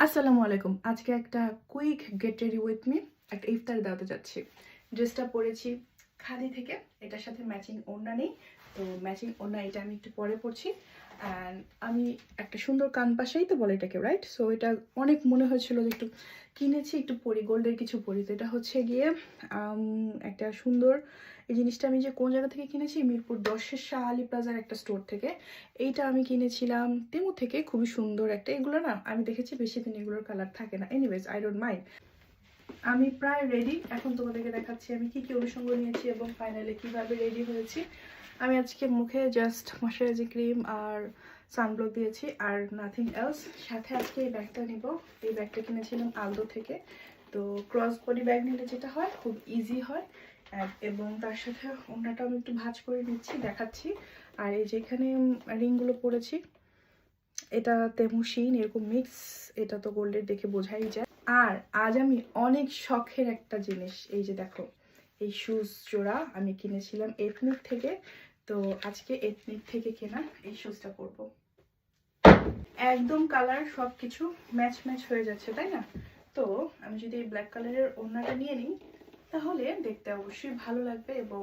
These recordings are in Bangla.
আসসালামু আলাইকুম। আজকে একটা quick get ready with me একটা ইফতার দাওয়াতে যাচ্ছি। ড্রেসটা পরেছি খাদি থেকে, এটার সাথে ম্যাচিং ওড়না নেই, তো ম্যাচিং ওড়না এটা আমি একটু পরে পরছি। অ্যান্ড আমি একটা সুন্দর কান পাশেই তো বলে এটাকে, রাইট? সো এটা অনেক মনে হয়েছিল যে একটু কিনেছি, একটু পরি, গোল্ডের কিছু পরি। তো এটা হচ্ছে গিয়ে একটা সুন্দর, এই জিনিসটা আমি যে কোন জায়গা থেকে কিনেছি, মিরপুর 10-এর শাহ আলী প্লাজার একটা স্টোর থেকে। এইটা আমি কিনেছিলাম তেমু থেকে, খুবই সুন্দর একটা। এগুলো না আমি দেখেছি বেশি দিন এগুলোর কালার থাকে না। Anyways, I don't mind. আমি প্রায় রেডি। এখন তোমাদেরকে দেখাচ্ছি আমি কি কি অনুষঙ্গ নিয়েছি এবং ফাইনালি কিভাবে রেডি হয়েছি। আমি আজকে মুখে জাস্ট ময়শ্চারাইজিং ক্রিম আর সানব্লক দিয়েছি, আর নাথিং এলস। সাথে আজকে এই ব্যাগটা নিব। এই ব্যাগটা কিনেছিলাম আলদো থেকে। তো ক্রস বডি ব্যাগ নিলে যেটা হয়, খুব ইজি হয়। এবং তার সাথে ওড়নাটাও আমি একটু ভাঁজ করে নিচ্ছি, দেখাচ্ছি। আর এই যেখানে রিংগুলো পরেছি, এটা তেমুশিন এরকম মিক্স, এটা তো গোল্ডের দেখে বোঝাই যায়। আর আজ আমি অনেক শখের একটা জিনিস, এই যে দেখো, এই শুজ জোড়া আমি কিনেছিলাম এথনিক থেকে। তো আজকে এথনিক থেকে কেনা এই শুজটা পরবো। একদম কালার সব কিছু ম্যাচ ম্যাচ হয়ে যাচ্ছে, তাই না? তো আমি যদি এই ব্ল্যাক কালারের ওড়নাটা নিয়ে নিই, তাহলে দেখতে অবশ্যই ভালো লাগবে। এবং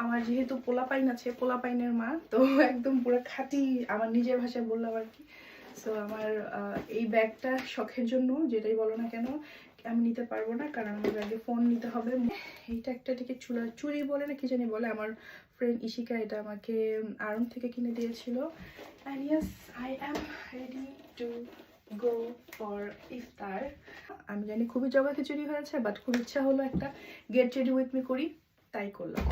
আমার যেহেতু পোলাপাইন আছে, পোলাপাইনের মা, তো একদম পুরো খাঁটি, আমার নিজের ভাষায় বললাম আর কি। সো আমার এই ব্যাগটা শখের জন্য, যেটাই বলো না কেন, আমি নিতে পারবো না, কারণ আমার ব্যাগে ফোন নিতে হবে। এইটা একটা থেকে চুড়ি বলে না কি জানি বলে, আমার ফ্রেন্ড ইশিকা এটা আমাকে আড়ং থেকে কিনে দিয়েছিল। And yes, I am ready to go for iftar. আমি জানি খুবই জগা খিচুড়ি হয়েছে, বাট খুব ইচ্ছা হলো একটা গেট রেডি উইথ মি করি, তাই করলাম।